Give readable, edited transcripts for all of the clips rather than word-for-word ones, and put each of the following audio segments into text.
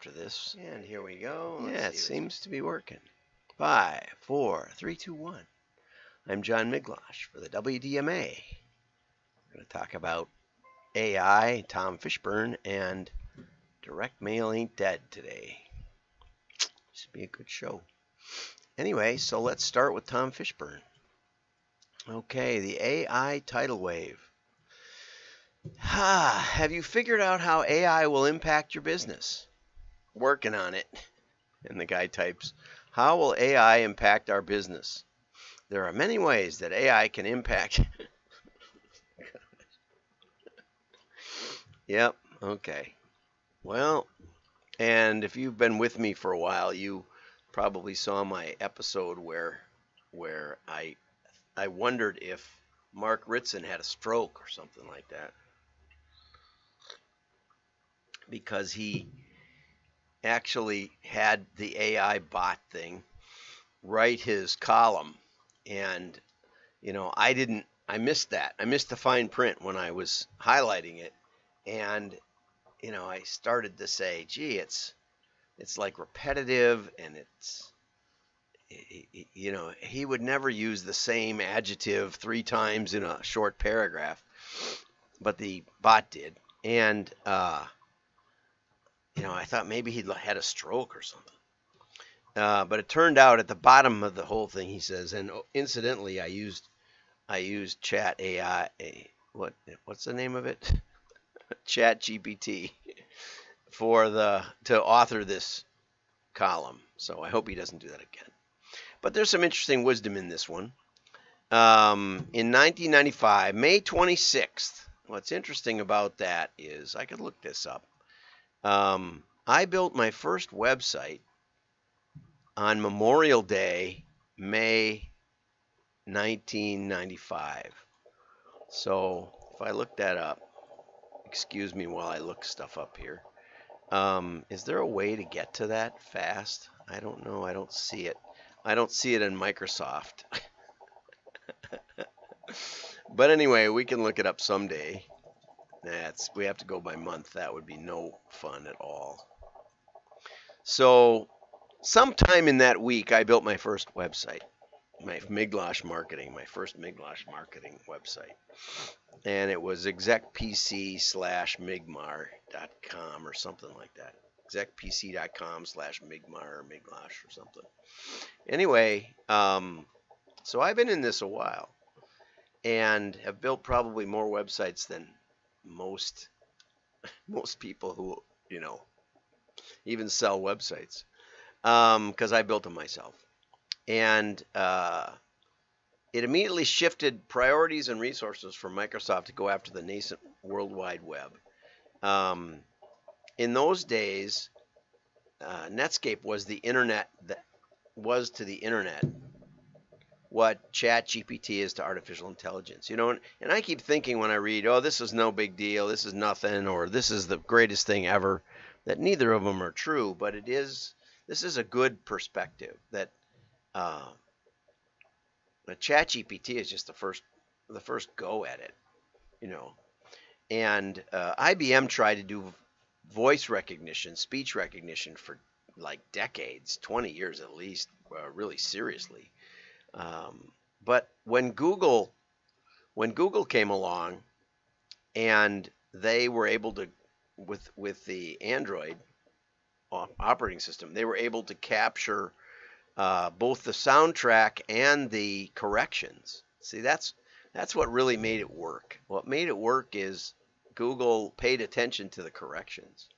after this. And here we go. Yeah, it seems to be working. 5, 4, 3, 2, 1. I'm John Miglosh for the WDMA. We're going to talk about AI, Tom Fishburne, and direct mail ain't dead today. Should be a good show. Anyway, so let's start with Tom Fishburne. Okay, the AI tidal wave. Have you figured out how AI will impact your business? Working on it. And the guy types, how will AI impact our business? There are many ways that AI can impact. Yep, okay. Well, and if you've been with me for a while, you probably saw my episode where I wondered if Mark Ritson had a stroke or something like that, because he actually had the AI bot thing write his column, and I missed that. I missed the fine print when I was highlighting it, and I started to say, gee, it's like repetitive, and he would never use the same adjective 3 times in a short paragraph, but the bot did. And I thought maybe he'd had a stroke or something. But it turned out at the bottom of the whole thing, he says, and incidentally, I used Chat AI. What's the name of it? Chat GPT to author this column. So I hope he doesn't do that again. But there's some interesting wisdom in this one. In 1995, May 26th, what's interesting about that is, I could look this up. I built my first website on Memorial Day, May 1995. So if I look that up, excuse me while I look stuff up here. Is there a way to get to that fast? I don't know. I don't see it. I don't see it in Microsoft. But anyway, we can look it up someday. We have to go by month. That would be no fun at all. So sometime in that week, I built my first website, my first Miglosh marketing website. And it was execpc/migmar.com or something like that. execpc.com/migmar or Miglosh or something. Anyway, so I've been in this a while and have built probably more websites than most people who, even sell websites, because I built them myself. And it immediately shifted priorities and resources for Microsoft to go after the nascent World Wide Web. In those days, Netscape was the internet that was to the internet what ChatGPT is to artificial intelligence. And I keep thinking when I read, oh, this is no big deal, this is nothing, or this is the greatest thing ever, that neither of them are true. But this is a good perspective that ChatGPT is just the first go at it, And IBM tried to do voice recognition, speech recognition for like decades, 20 years at least, really seriously. But when Google came along, and they were able to, with the Android operating system, they were able to capture both the soundtrack and the corrections. See, that's what really made it work. What made it work is Google paid attention to the corrections.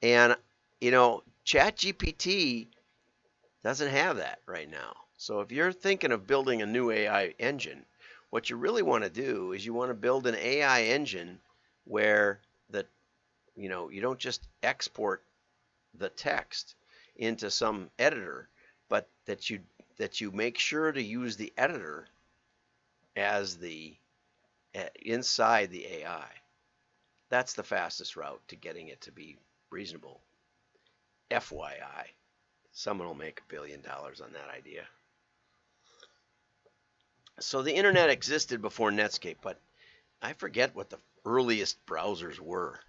And, ChatGPT doesn't have that right now. So if you're thinking of building a new AI engine, what you really want to do is you want to build an AI engine where you don't just export the text into some editor, but that you make sure to use the editor as inside the AI. That's the fastest route to getting it to be reasonable. FYI, someone will make $1 billion on that idea. So the internet existed before Netscape, but I forget what the earliest browsers were.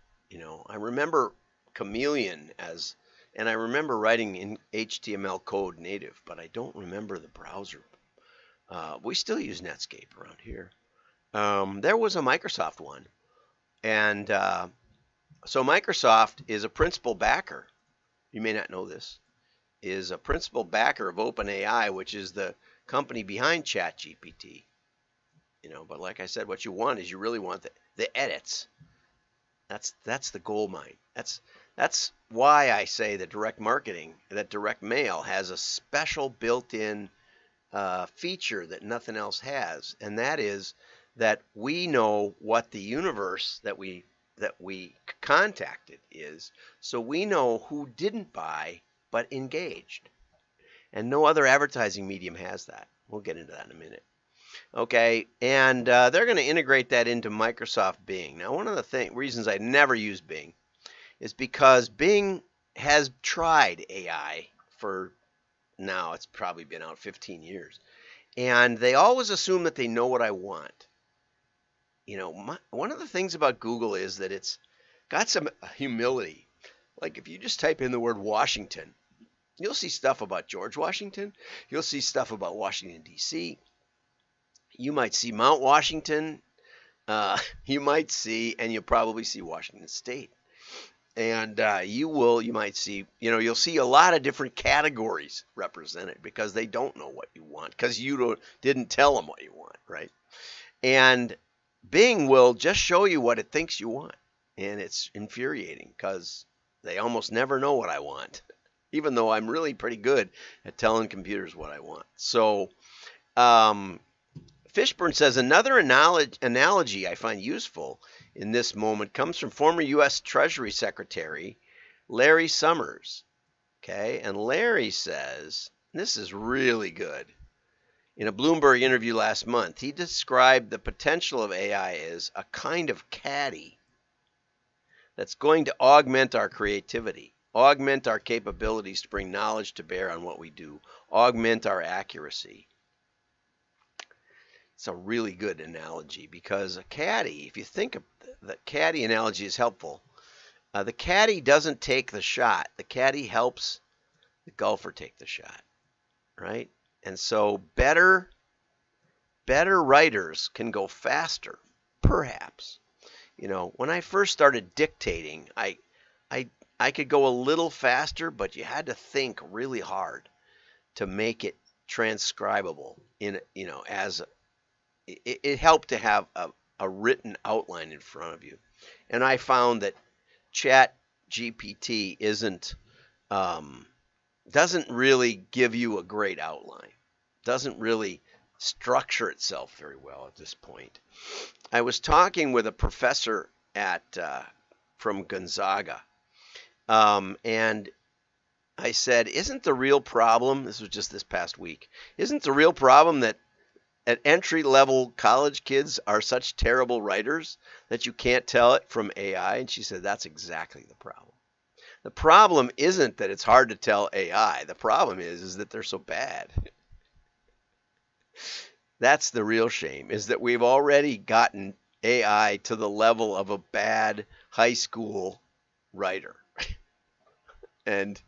I remember Chameleon as And I remember writing in HTML code native, but I don't remember the browser. We still use Netscape around here. There was a Microsoft one. And so Microsoft is a principal backer. You may not know this. Is a principal backer of OpenAI, which is the company behind ChatGPT. But like I said, what you want is you really want the edits. That's the gold mine. That's why I say that direct marketing, that direct mail has a special built-in feature that nothing else has, and that is that we know what the universe that we contacted is, so we know who didn't buy but engaged, and no other advertising medium has that. We'll get into that in a minute. Okay, and they're going to integrate that into Microsoft Bing. Now, one of the reasons I never use Bing is because Bing has tried AI for, now it's probably been out 15 years, and they always assume that they know what I want. One of the things about Google is that it's got some humility. Like if you just type in the word Washington, you'll see stuff about George Washington. You'll see stuff about Washington, D.C. You might see Mount Washington. You might see, and you'll probably see Washington State. And you might see, you'll see a lot of different categories represented because they don't know what you want because you didn't tell them what you want, right? And Bing will just show you what it thinks you want. And it's infuriating because they almost never know what I want, even though I'm really pretty good at telling computers what I want. So, Fishburne says, another analogy I find useful in this moment comes from former U.S. Treasury Secretary Larry Summers. Okay, and Larry says, this is really good. In a Bloomberg interview last month, he described the potential of AI as a kind of caddy that's going to augment our creativity, augment our capabilities to bring knowledge to bear on what we do, augment our accuracy. It's a really good analogy because a caddy, if you think of the caddy analogy is helpful, the caddy doesn't take the shot. The caddy helps the golfer take the shot, right? And so better writers can go faster, perhaps. When I first started dictating, I could go a little faster, but you had to think really hard to make it transcribable it helped to have a written outline in front of you. And I found that Chat GPT doesn't really give you a great outline, doesn't really structure itself very well at this point. I was talking with a professor from Gonzaga, and I said, isn't the real problem, this was just this past week, isn't the real problem that entry-level college kids are such terrible writers that you can't tell it from AI? And she said, that's exactly the problem. The problem isn't that it's hard to tell AI. The problem is that they're so bad. That's the real shame, is that we've already gotten AI to the level of a bad high school writer. And,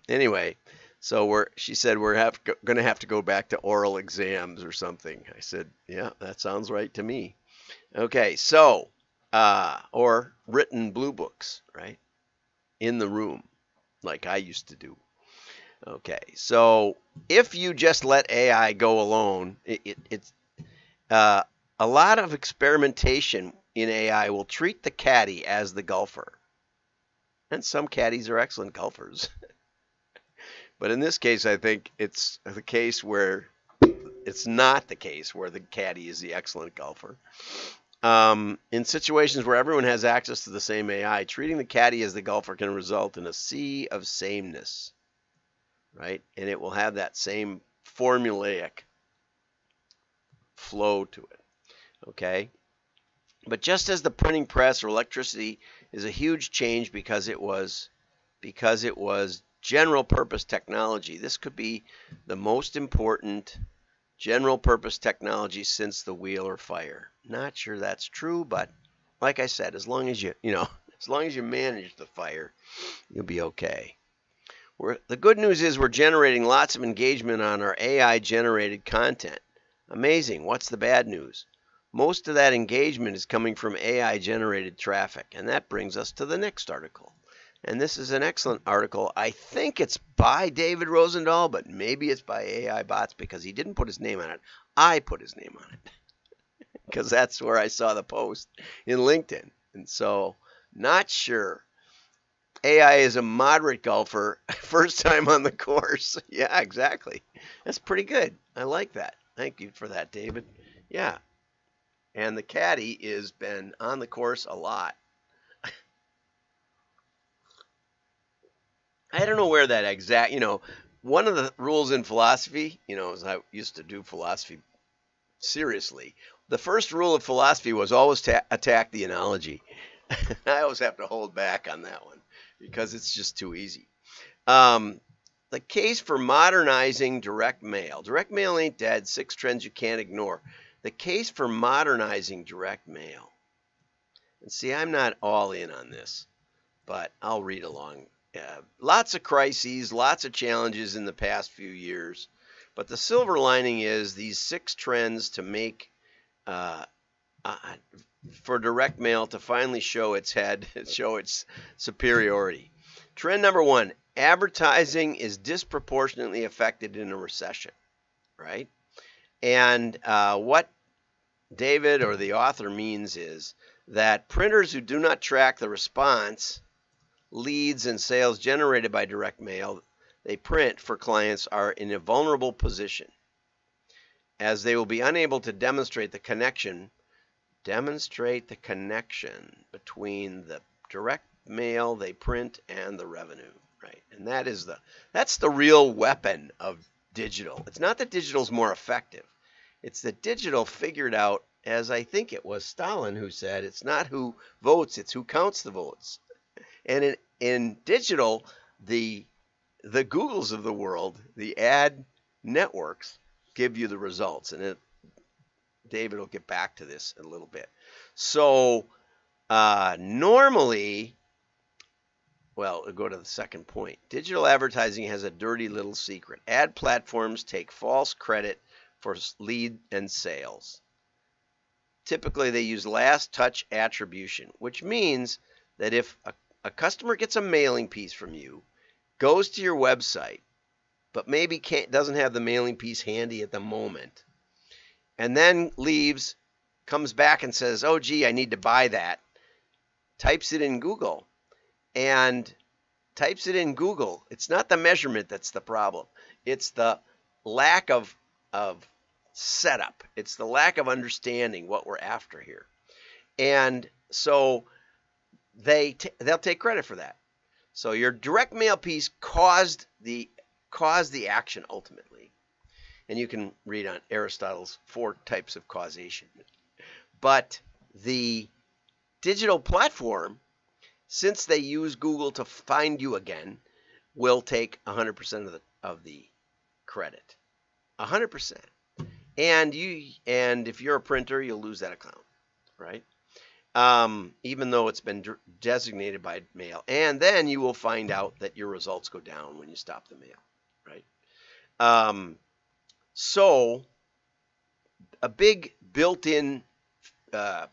anyway, so she said, we're going to have to go back to oral exams or something. I said, yeah, that sounds right to me. Okay, so, or written blue books, right? In the room, like I used to do. Okay, so if you just let AI go alone, it's a lot of experimentation in AI will treat the caddy as the golfer. And some caddies are excellent golfers. But in this case, I think it's the case where it's not the case where the caddy is the excellent golfer. In situations where everyone has access to the same AI, treating the caddy as the golfer can result in a sea of sameness, right? And it will have that same formulaic flow to it, okay? But just as the printing press or electricity is a huge change because it was general purpose technology, this could be the most important general purpose technology since the wheel or fire. Not sure that's true, but like I said, as long as you As long as you manage the fire, you'll be okay. The good news is we're generating lots of engagement on our AI-generated content. Amazing. What's the bad news? Most of that engagement is coming from AI-generated traffic, and that brings us to the next article. And this is an excellent article. I think it's by Dead-Rosendahl, but maybe it's by AI bots because he didn't put his name on it. I put his name on it because that's where I saw the post in LinkedIn. And so, not sure. AI is a moderate golfer, first time on the course. Yeah, exactly. That's pretty good. I like that. Thank you for that, David. Yeah. And the caddy has been on the course a lot. I don't know where that exact, one of the rules in philosophy, as I used to do philosophy seriously, the first rule of philosophy was always attack the analogy. I always have to hold back on that one because it's just too easy. The case for modernizing direct mail. Direct mail ain't dead. 6 trends you can't ignore. The case for modernizing direct mail. And see, I'm not all in on this, but I'll read along. Lots of crises, lots of challenges in the past few years. But the silver lining is these 6 trends to make for direct mail to finally show its head, show its superiority. Trend number 1, advertising is disproportionately affected in a recession, right? And what David or the author means is that printers who do not track the response, leads, and sales generated by direct mail they print for clients are in a vulnerable position, as they will be unable to demonstrate the connection between the direct mail they print and the revenue, right? And that's the real weapon of digital. It's not that digital's more effective. It's that digital figured out, as I think it was Stalin who said, it's not who votes, it's who counts the votes. And in digital, the Googles of the world, the ad networks, give you the results. And David will get back to this in a little bit. So normally, well, we'll go to the second point. Digital advertising has a dirty little secret. Ad platforms take false credit for lead and sales. Typically, they use last touch attribution, which means that if a customer gets a mailing piece from you, goes to your website, but maybe doesn't have the mailing piece handy at the moment, and then leaves, comes back and says, oh, gee, I need to buy that, types it in Google, it's not the measurement that's the problem. It's the lack of setup. It's the lack of understanding what we're after here. And so they'll take credit for that. So your direct mail piece caused the action ultimately. And you can read on Aristotle's 4 types of causation. But the digital platform, since they use Google to find you again, will take 100% of the credit. 100%. And if you're a printer, you'll lose that account, right? Even though it's been designated by mail. And then you will find out that your results go down when you stop the mail, right? So a big built-in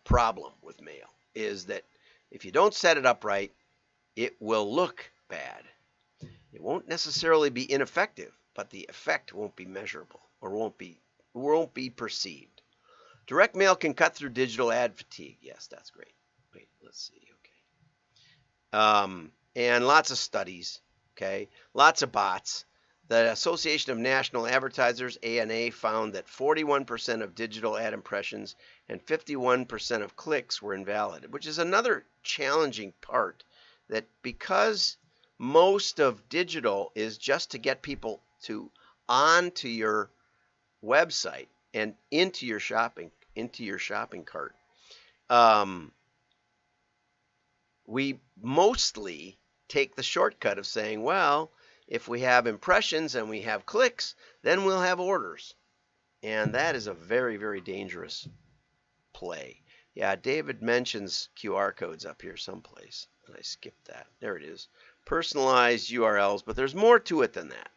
problem with mail is that if you don't set it up right, it will look bad. It won't necessarily be ineffective, but the effect won't be measurable or won't be perceived. Direct mail can cut through digital ad fatigue. Yes, that's great. Wait, let's see. Okay. And lots of studies. Okay. Lots of bots. The Association of National Advertisers, ANA, found that 41% of digital ad impressions and 51% of clicks were invalid, which is another challenging part, that because most of digital is just to get people onto your website and into your shopping cart, we mostly take the shortcut of saying, well, if we have impressions and we have clicks, then we'll have orders. And that is a very, very dangerous play. Yeah, David mentions QR codes up here someplace. I skipped that. There it is. Personalized URLs, but there's more to it than that.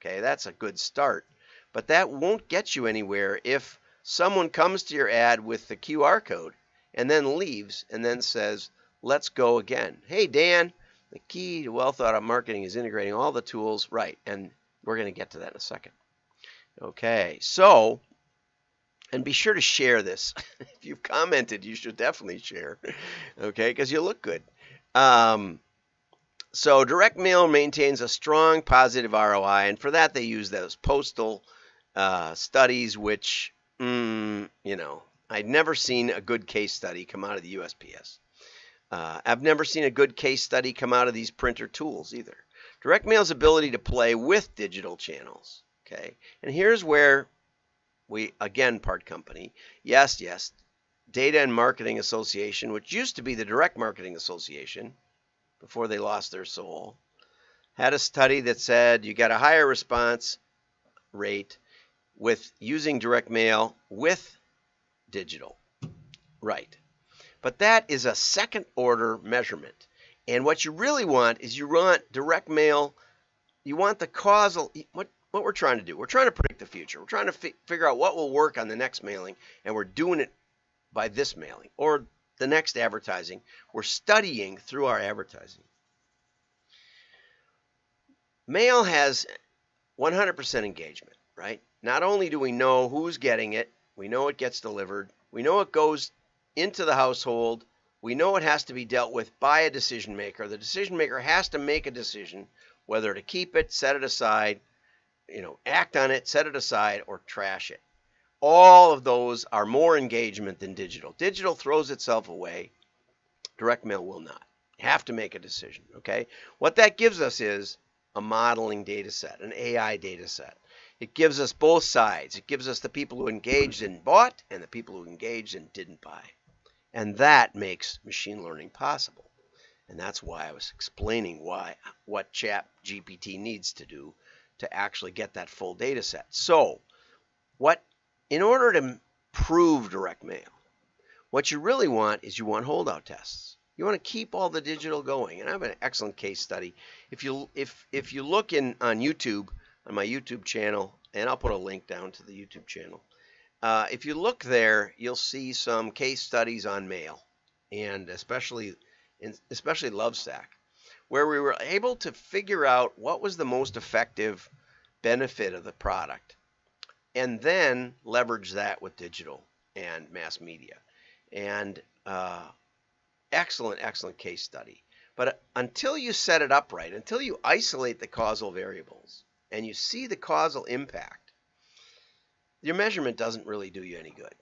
Okay, that's a good start. But that won't get you anywhere if someone comes to your ad with the QR code and then leaves and then says, let's go again. Hey, Dan, the key to well thought out marketing is integrating all the tools. Right, and we're going to get to that in a second. Okay, so, and be sure to share this. If you've commented, you should definitely share, okay, because you look good. So direct mail maintains a strong positive ROI, and for that they use those postal studies, which, I'd never seen a good case study come out of the USPS. I've never seen a good case study come out of these printer tools either. Direct mail's ability to play with digital channels, okay? And here's where we, again, part company. Yes, Data and Marketing Association, which used to be the Direct Marketing Association before they lost their soul, had a study that said you got a higher response rate with using direct mail with digital. Right. But that is a second order measurement. And what you really want is you want direct mail, you want the causal, what we're trying to do. We're trying to predict the future. We're trying to figure out what will work on the next mailing, and we're doing it by this mailing or the next advertising. We're studying through our advertising. Mail has 100% engagement, right? Not only do we know who's getting it, we know it gets delivered, we know it goes into the household, we know it has to be dealt with by a decision maker. The decision maker has to make a decision whether to keep it, set it aside, act on it, set it aside, or trash it. All of those are more engagement than digital. Digital throws itself away. Direct mail will not. You have to make a decision, okay? What that gives us is a modeling data set, an AI data set. It gives us both sides. It gives us the people who engaged and bought and the people who engaged and didn't buy. And that makes machine learning possible. And that's why I was explaining what ChatGPT needs to do to actually get that full data set. So, in order to prove direct mail, what you really want is you want holdout tests. You want to keep all the digital going. And I have an excellent case study. If you look on YouTube, on my YouTube channel, and I'll put a link down to the YouTube channel. If you look there, you'll see some case studies on mail, and especially Lovesac, where we were able to figure out what was the most effective benefit of the product, and then leverage that with digital and mass media. And excellent case study. But until you set it up right, until you isolate the causal variables and you see the causal impact, your measurement doesn't really do you any good.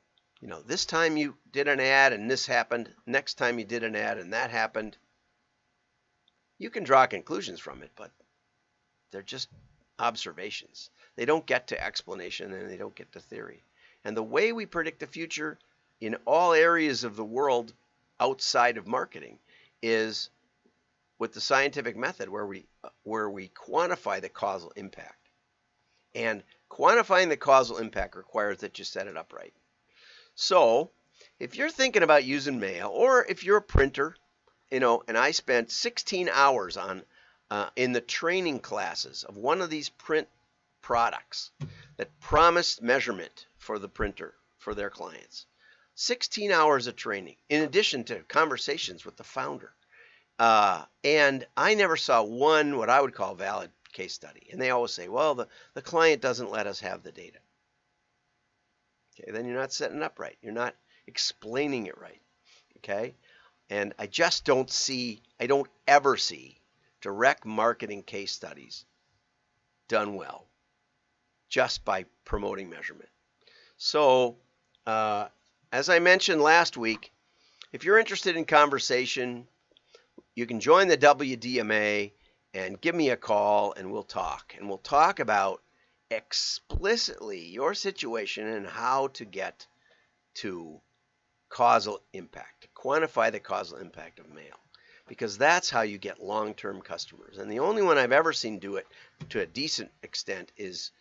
This time you did an ad and this happened. Next time you did an ad and that happened. You can draw conclusions from it, but they're just observations. They don't get to explanation and they don't get to theory. And the way we predict the future in all areas of the world outside of marketing is with the scientific method where we quantify the causal impact. And quantifying the causal impact requires that you set it up right. So if you're thinking about using mail, or if you're a printer, and I spent 16 hours in the training classes of one of these print products that promised measurement for the printer for their clients. 16 hours of training, in addition to conversations with the founder. And I never saw one what I would call valid case study. And they always say, well, the client doesn't let us have the data. Okay, then you're not setting it up right. You're not explaining it right. Okay? And I just I don't ever see direct marketing case studies done well just by promoting measurement. So, as I mentioned last week, if you're interested in conversation, you can join the WDMA and give me a call and we'll talk. And we'll talk about explicitly your situation and how to get to causal impact, quantify the causal impact of mail. Because that's how you get long-term customers. And the only one I've ever seen do it to a decent extent is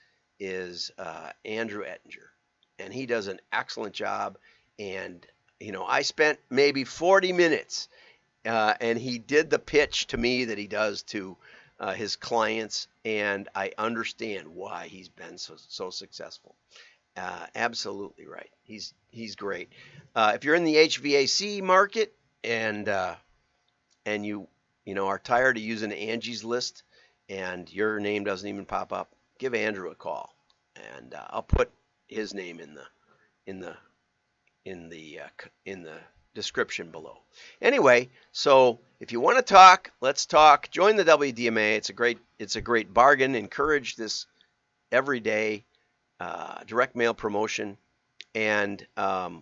Andrew Ettinger. And he does an excellent job. And, I spent maybe 40 minutes And he did the pitch to me that he does to his clients, and I understand why he's been so successful. Absolutely right. He's great. If you're in the HVAC market and you know are tired of using Angie's List and your name doesn't even pop up, give Andrew a call, and I'll put his name in the in the description below. Anyway, so if you want to talk, let's talk. Join the WDMA. It's a great bargain. Encourage this everyday direct mail promotion, and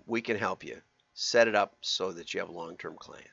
we can help you set it up so that you have long-term clients.